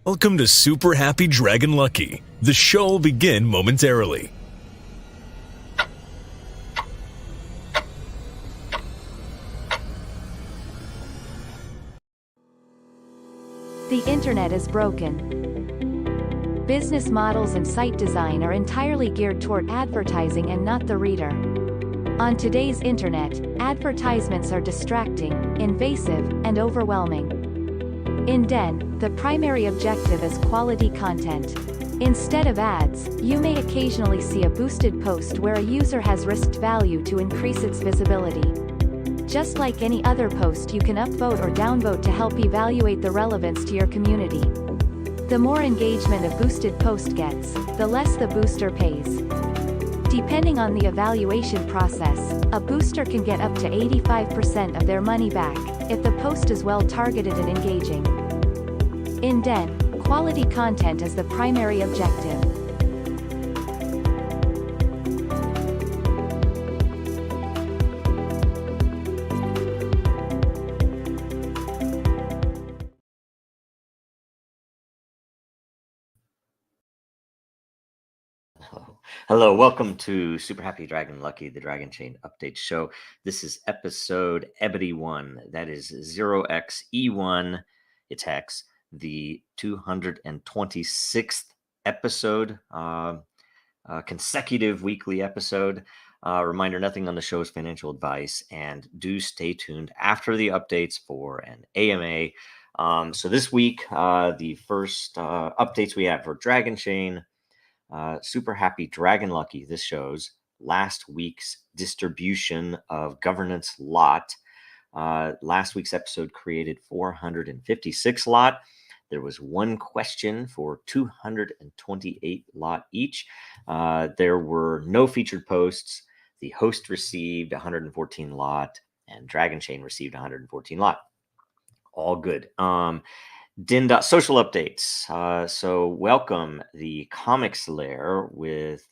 Welcome to Super Happy Dragon Lucky. The show will begin momentarily. The internet is broken. Business models and site design are entirely geared toward advertising and not the reader. On today's internet, advertisements are distracting, invasive, and overwhelming. In Den, the primary objective is quality content. Instead of ads, you may occasionally see a boosted post where a user has risked value to increase its visibility. Just like any other post, you can upvote or downvote to help evaluate the relevance to your community. The more engagement a boosted post gets, the less the booster pays. Depending on the evaluation process, a booster can get up to 85% of their money back, if the post is well targeted and engaging. In Den, quality content is the primary objective. Hello, welcome to Super Happy Dragon Lucky, the Dragonchain Update Show. This is episode Ebony 1. That is 0xe1. It's hex, the 226th episode, consecutive weekly episode. Reminder, nothing on the show is financial advice, and do stay tuned after the updates for an AMA. So this week, the first updates we have for Dragonchain. Super Happy Dragon Lucky. This shows last week's distribution of governance lot. Last week's episode created 456 lot. There was one question for 228 lot each. There were no featured posts. The host received 114 lot, and Dragonchain received 114 lot. All good. Den.Social updates. So welcome the comics lair with,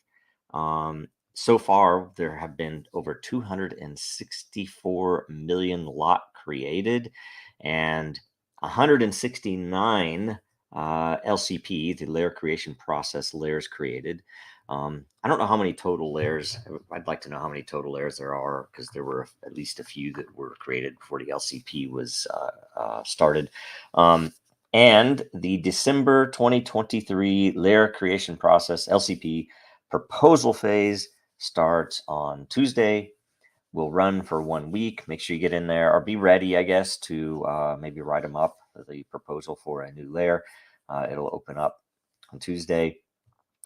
so far there have been over 264 million lot created and 169 LCP, the lair creation process layers created. I don't know how many total layers. I'd like to know how many total layers there are, because there were at least a few that were created before the LCP was started. And the December 2023 layer creation process, LCP, proposal phase starts on Tuesday. Will run for 1 week. Make sure you get in there, or be ready, I guess, to maybe write them up, the proposal for a new layer. It'll open up on Tuesday.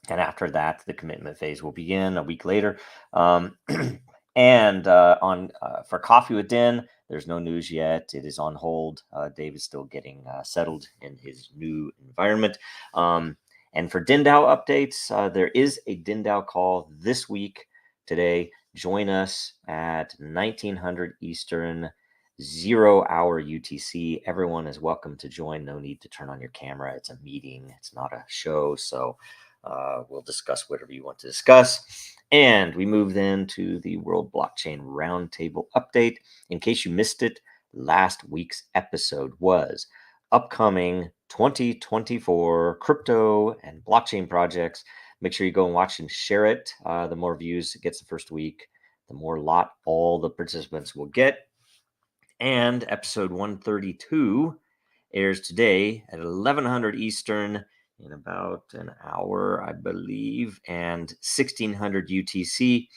And after that, the commitment phase will begin a week later. And for Coffee with Den, there's no news yet. It is on hold. Dave is still getting settled in his new environment. And for DinDAO updates, there is a DinDAO call this week, today. Join us at 1900 Eastern, 0 hour UTC. Everyone is welcome to join. No need to turn on your camera. It's a meeting. It's not a show. So we'll discuss whatever you want to discuss. And we move then to the World Blockchain Roundtable update. In case you missed it, last week's episode was upcoming 2024 crypto and blockchain projects. Make sure you go and watch and share it. The more views it gets the first week, the more lot all the participants will get. And episode 132 airs today at 1100 Eastern, in about an hour, I believe, and 1600 UTC.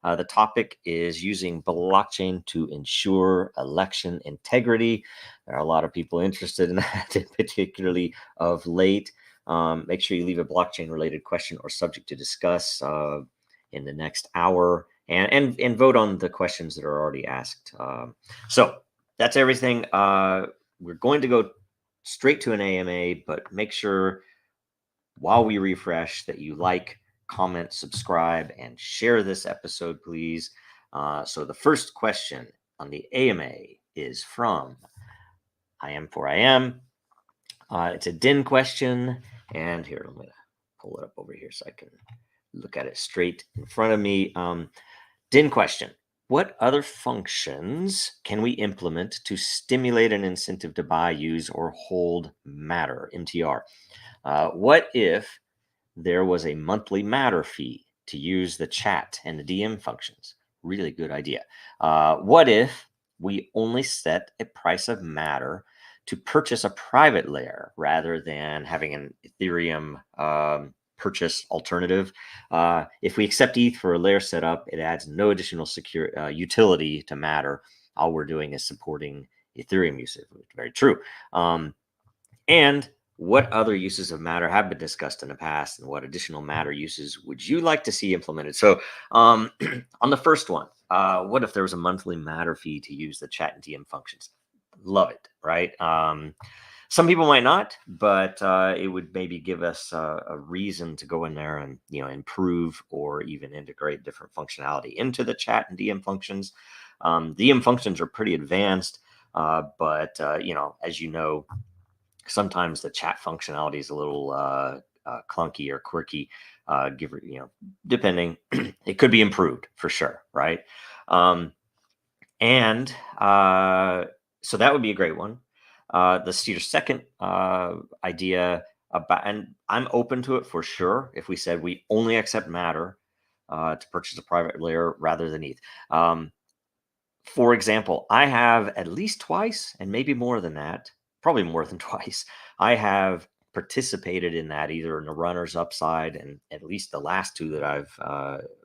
The topic is using blockchain to ensure election integrity. There are a lot of people interested in that, particularly of late. Make sure you leave a blockchain-related question or subject to discuss in the next hour, and vote on the questions that are already asked. So that's everything. We're going to go straight to an AMA, but make sure while we refresh that you like, comment, subscribe, and share this episode, please. So the first question on the AMA is from I Am for I Am. It's a DIN question, and here, I'm going to pull it up over here so I can look at it straight in front of me. DIN question: What other functions can we implement to stimulate an incentive to buy, use, or hold Matter, MTR? What if there was a monthly Matter fee to use the chat and the DM functions? Really good idea. What if we only set a price of Matter to purchase a private layer rather than having an Ethereum purchase alternative? If we accept ETH for a layer setup, it adds no additional secure utility to Matter. All we're doing is supporting Ethereum usage. Very true. And what other uses of Matter have been discussed in the past, and what additional Matter uses would you like to see implemented? So, on the first one, what if there was a monthly Matter fee to use the chat and DM functions? Love it, right? Some people might not, but it would maybe give us a reason to go in there and improve or even integrate different functionality into the chat and DM functions. DM functions are pretty advanced, but as you know, sometimes the chat functionality is a little clunky or quirky. Depending, it could be improved for sure, right? And so that would be a great one. Let's see your second idea about, and I'm open to it for sure. If we said we only accept Matter to purchase a private layer rather than ETH. For example, I have at least twice, and maybe more than that, probably more than twice, I have participated in that either in the runners upside, and at least the last two that I've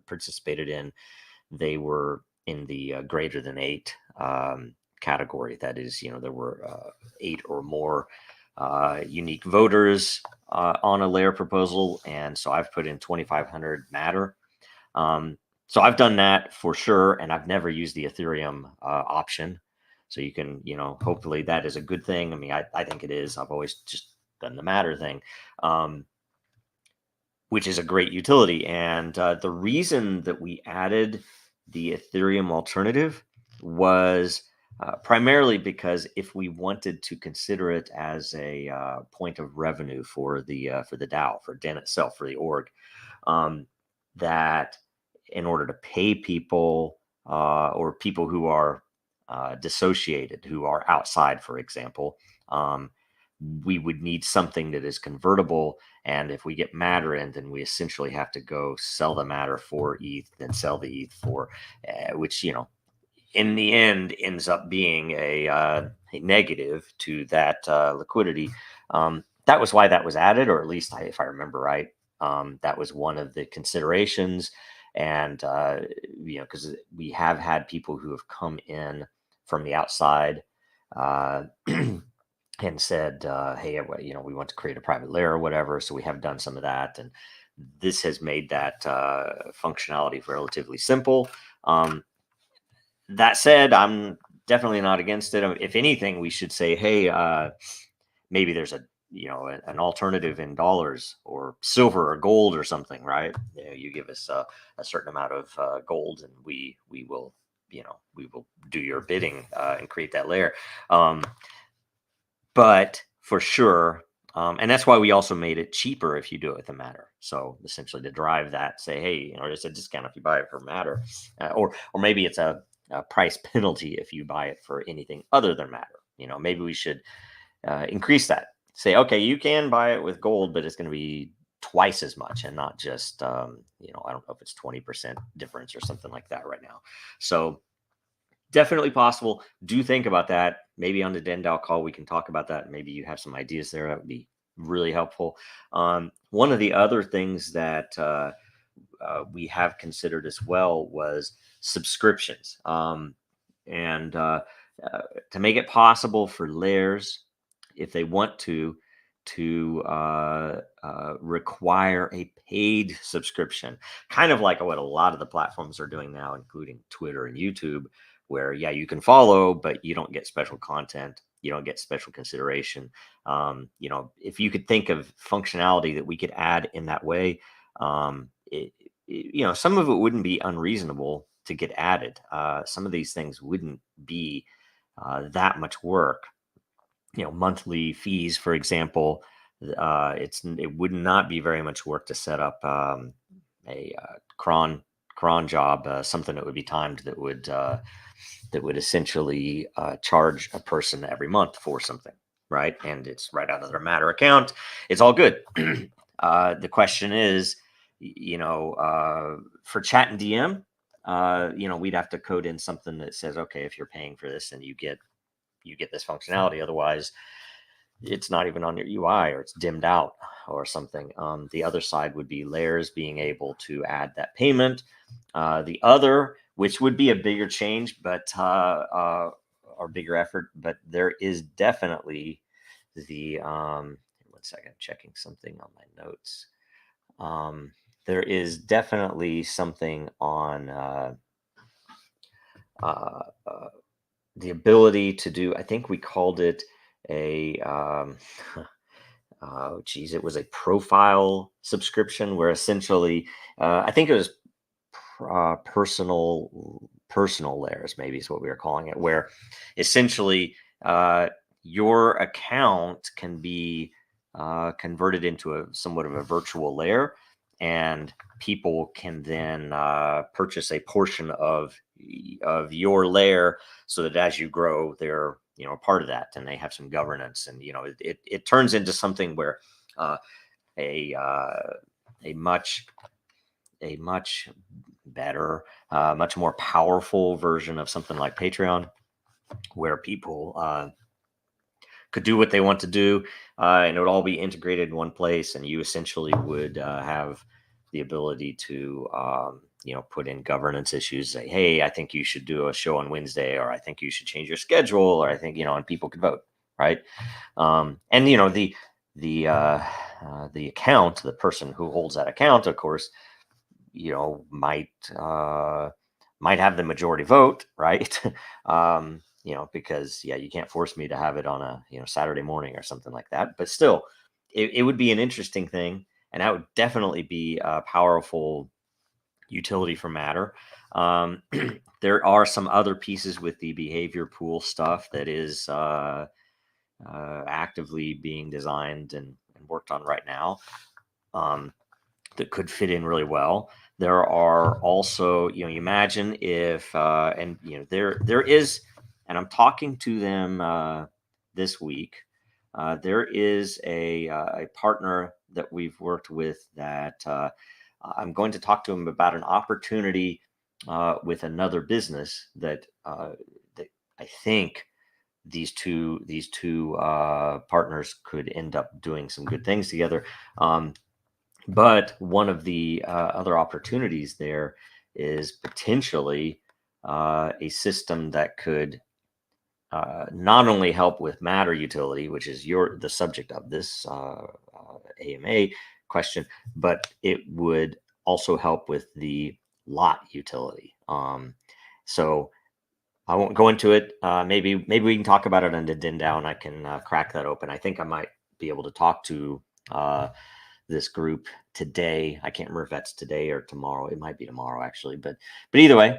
participated in, they were in the greater than 8 category. That is, there were 8 or more unique voters on a layer proposal, and so I've put in 2,500 Matter. So I've done that for sure, and I've never used the Ethereum option. So you can, hopefully that is a good thing. I mean, I think it is. I've always just done the Matter thing, which is a great utility. And the reason that we added the Ethereum alternative was primarily because if we wanted to consider it as a point of revenue for the DAO, for Den itself, for the org, that in order to pay people or people who are dissociated, who are outside, for example, we would need something that is convertible. And if we get Matter in, then we essentially have to go sell the Matter for ETH, then sell the ETH for, which, in the end ends up being a negative to that liquidity. That was why that was added, or at least if I remember right, that was one of the considerations. And, because we have had people who have come in from the outside and said, hey, we want to create a private layer or whatever. So we have done some of that. And this has made that functionality relatively simple. That said, I'm definitely not against it. If anything, we should say, hey, maybe there's an alternative in dollars or silver or gold or something, right? You give us a certain amount of gold, and we will do your bidding and create that layer. But for sure, and that's why we also made it cheaper if you do it with a Matter. So essentially to drive that, say, hey, there's a discount if you buy it for Matter, or maybe it's a price penalty if you buy it for anything other than Matter. Maybe we should increase that. Say, okay, you can buy it with gold, but it's going to be twice as much, and not just, I don't know if it's 20% difference or something like that right now. So definitely possible. Do think about that. Maybe on the Den.DAO call, we can talk about that. Maybe you have some ideas there. That would be really helpful. One of the other things that we have considered as well was subscriptions. And to make it possible for layers, if they want to require a paid subscription, kind of like what a lot of the platforms are doing now, including Twitter and YouTube, where, yeah, you can follow, but you don't get special content. You don't get special consideration. If you could think of functionality that we could add in that way, some of it wouldn't be unreasonable to get added. Some of these things wouldn't be that much work. Monthly fees, for example, it would not be very much work to set up a cron cron job, something that would be timed that would essentially charge a person every month for something, right? And it's right out of their Matter account. It's all good. The question is, for chat and DM, we'd have to code in something that says, okay, if you're paying for this, then you get this functionality. Otherwise, it's not even on your UI, or it's dimmed out or something. The other side would be layers being able to add that payment. The other, which would be a bigger change, but or bigger effort, but there is definitely the 1 second, checking something on my notes. There is definitely something on the ability to do, I think we called it a it was a profile subscription, where essentially I think it was personal layers, maybe is what we were calling it, where essentially your account can be converted into somewhat of a virtual layer, and people can then purchase a portion of your layer, so that as you grow, they're a part of that, and they have some governance, and it turns into something where a much better, much more powerful version of something like Patreon, where people could do what they want to do, and it would all be integrated in one place, and you essentially would have the ability to put in governance issues, say, hey, I think you should do a show on Wednesday, or I think you should change your schedule, or I think, and people could vote, right? And the account, the person who holds that account, of course, might have the majority vote, right? Because you can't force me to have it on a Saturday morning or something like that. But still, it would be an interesting thing, and that would definitely be a powerful utility for Matter. There are some other pieces with the behavior pool stuff that is actively being designed and worked on right now, that could fit in really well. There are also, you imagine if, there is, and I'm talking to them this week. There is a partner that we've worked with that I'm going to talk to him about an opportunity with another business that I think these two partners could end up doing some good things together. But one of the other opportunities there is potentially a system that could not only help with Matter utility, which is the subject of this AMA question, but it would also help with the lot utility. So I won't go into it. Maybe we can talk about it on the Den Down. I can crack that open. I think I might be able to talk to this group today. I can't remember if that's today or tomorrow. It might be tomorrow, actually. But either way,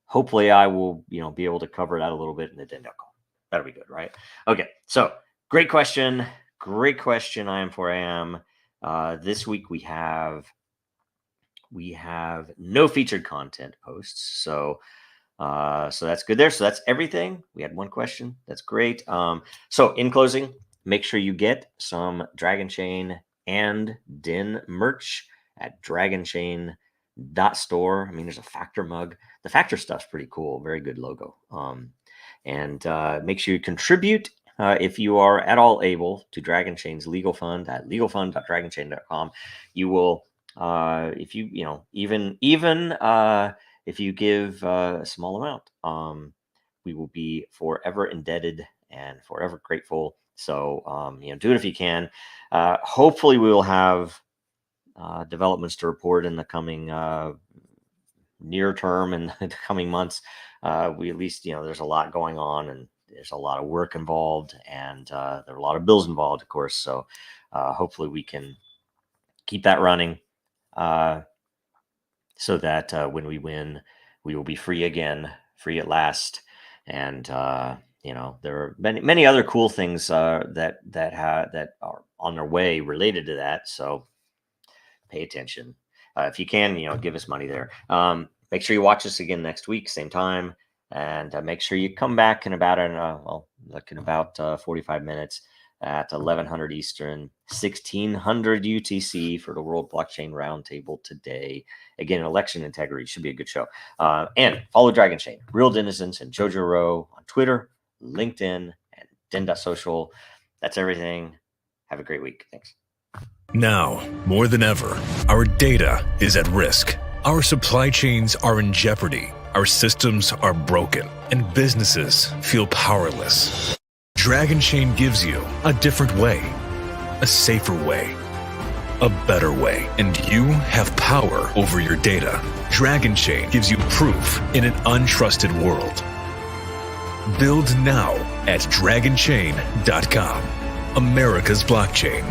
hopefully I will be able to cover that a little bit in the Den Down call. That'll be good, right? Okay. So great question. I am for AM. This week we have no featured content posts. So that's good there. So that's everything. We had one question. That's great. So in closing, make sure you get some Dragonchain and Den merch at Dragonchain.Store. I mean, there's a Factor mug. The Factor stuff's pretty cool. Very good logo. And make sure you contribute if you are at all able to Dragonchain's legal fund at legalfund.dragonchain.com. You will, if you even if you give a small amount, we will be forever indebted and forever grateful. So, do it if you can. Hopefully we will have developments to report in the coming near term and the coming months. We at least, there's a lot going on, and there's a lot of work involved, and there are a lot of bills involved, of course. So hopefully we can keep that running so that when we win, we will be free again, free at last. And there are many other cool things that are on their way related to that. So pay attention. if you can, give us money there. Make sure you watch us again next week, same time, and make sure you come back in about 45 minutes at 1100 Eastern, 1600 UTC for the World Blockchain Roundtable today. Again, election integrity should be a good show. And follow Dragonchain, Real Denizens, and Jojo Rowe on Twitter, LinkedIn, and Den.Social. That's everything. Have a great week. Thanks. Now, more than ever, our data is at risk. Our supply chains are in jeopardy. Our systems are broken, and businesses feel powerless. Dragonchain gives you a different way, a safer way, a better way, and you have power over your data. Dragonchain gives you proof in an untrusted world. Build now at dragonchain.com. America's blockchain.